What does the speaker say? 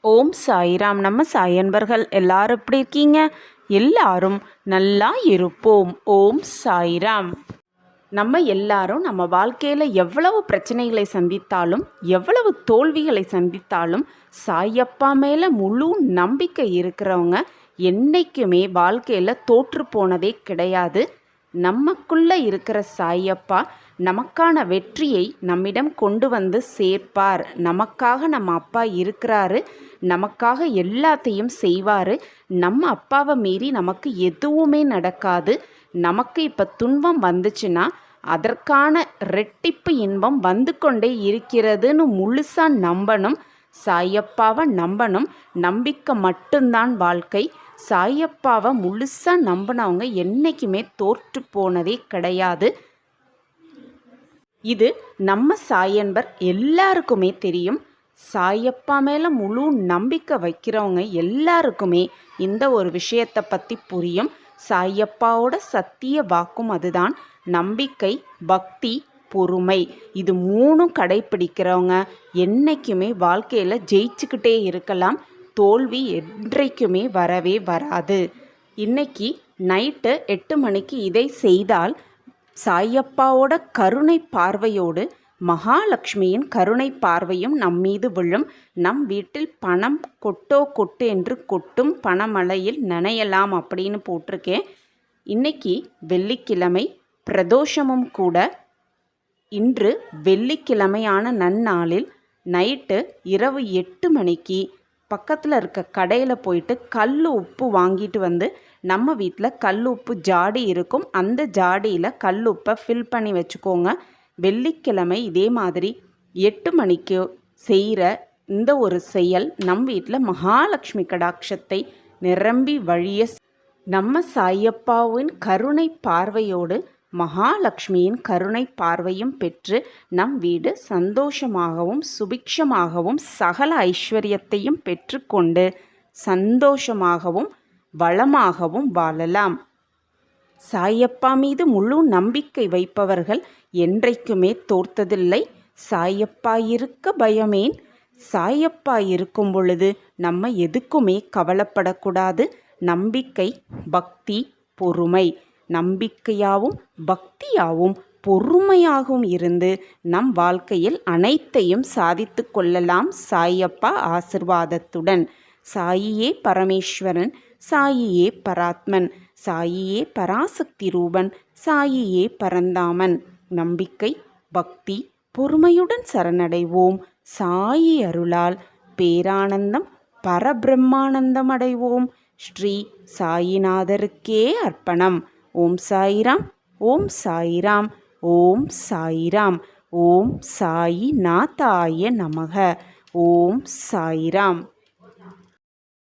ஓம் சாய்ராம். நம்ம சாய் அன்பர்கள் எல்லாரும் எப்படி இருக்கீங்க? எல்லாரும் நல்லா இருப்போம். ஓம் சாய்ராம். நம்ம எல்லாரும் நம்ம வாழ்க்கையில் எவ்வளவு பிரச்சனைகளை சந்தித்தாலும், எவ்வளவு தோல்விகளை சந்தித்தாலும், சாயப்பா மேலே முழு நம்பிக்கை இருக்கிறவங்க என்றைக்குமே வாழ்க்கையில் தோற்று போனதே கிடையாது. நமக்குள்ளே இருக்கிற சாயப்பா நமக்கான வெற்றியை நம்மிடம் கொண்டு வந்து சேர்ப்பார். நமக்காக நம்ம அப்பா இருக்கிறாரு, நமக்காக எல்லாத்தையும் செய்வார். நம்ம அப்பாவை மீறி நமக்கு எதுவுமே நடக்காது. நமக்கு இப்போ துன்பம் வந்துச்சுன்னா அதற்கான ரெட்டிப்பு இன்பம் வந்து கொண்டே இருக்கிறதுன்னு முழுசாக நம்பணும். சாயப்பாவை நம்பணும். நம்பிக்கை மட்டும்தான் வாழ்க்கை. சாயப்பாவை முழுசாக நம்பினவங்க என்றைக்குமே தோற்று போனதே கிடையாது. இது நம்ம சாயன்பர் எல்லாருக்குமே தெரியும். சாயப்பா மேலே முழு நம்பிக்கை வைக்கிறவங்க எல்லாருக்குமே இந்த ஒரு விஷயத்தை பற்றி புரியும். சாயப்பாவோட சத்திய வாக்கும் அதுதான். நம்பிக்கை, பக்தி, பொறுமை, இது மூணும் கடைப்பிடிக்கிறவங்க என்றைக்குமே வாழ்க்கையில் ஜெயிச்சுக்கிட்டே இருக்கலாம். தோல்வி என்றைக்குமே வரவே வராது. இன்னைக்கு நைட்டு 8 மணிக்கு இதை செய்தால் சாயப்பாவோட கருணை பார்வையோடு மகாலட்சுமியின் கருணை பார்வையும் நம்மீது விழும். நம் வீட்டில் பணம் கொட்டு என்று கொட்டும், பணமழையில் நனையலாம் அப்படின்னு போட்டிருக்கேன். இன்னைக்கு வெள்ளிக்கிழமை, பிரதோஷமும் கூட. இன்று வெள்ளிக்கிழமையான நன்னாளில் நைட்டு இரவு 8 மணிக்கு பக்கத்தில் இருக்க கடையில் போயிட்டு கல் உப்பு வாங்கிட்டு வந்து, நம்ம வீட்டில் கல் உப்பு ஜாடி இருக்கும், அந்த ஜாடியில் கல் உப்பை ஃபில் பண்ணி வச்சுக்கோங்க. வெள்ளிக்கிழமை இதே மாதிரி 8 மணிக்கு செய்கிற இந்த ஒரு செயல் நம் வீட்டில் மகாலட்சுமி கடாட்சத்தை நிரம்பி வழிய நம்ம சாயப்பாவின் கருணை பார்வையோடு மகாலட்சுமியின் கருணை பார்வையும் பெற்று நம் வீடு சந்தோஷமாகவும் சுபிக்ஷமாகவும் சகல ஐஸ்வர்யத்தையும் பெற்றுக்கொண்டு சந்தோஷமாகவும் வளமாகவும் வாழலாம். சாயப்பா மீது முழு நம்பிக்கை வைப்பவர்கள் என்றைக்குமே தோற்றதில்லை. சாயப்பா இருக்க பயமேன். சாயப்பா இருக்கும் பொழுது நம்ம எதுக்குமே கவலைப்படக்கூடாது. நம்பிக்கை, பக்தி, பொறுமை, நம்பிக்கையாகவும் பக்தியாகவும் பொறுமையாகவும் இருந்து நம் வாழ்க்கையில் அனைத்தையும் சாதித்து கொள்ளலாம் சாயப்பா ஆசிர்வாதத்துடன். சாயியே பரமேஸ்வரன், சாயியே பராத்மன், சாயியே பராசக்தி ரூபன், சாயியே பரந்தாமன். நம்பிக்கை, பக்தி, பொறுமையுடன் சரணடைவோம். சாயி அருளால் பேரானந்தம், பரபிரம்மானந்தம் அடைவோம். ஸ்ரீ சாயிநாதருக்கே அர்ப்பணம். ஓம் சாய்ராம். ஓம் சாய்ராம். ஓம் சாய்ராம். ஓம் சாயிநாதாய நமக. ஓம் சாய்ராம்.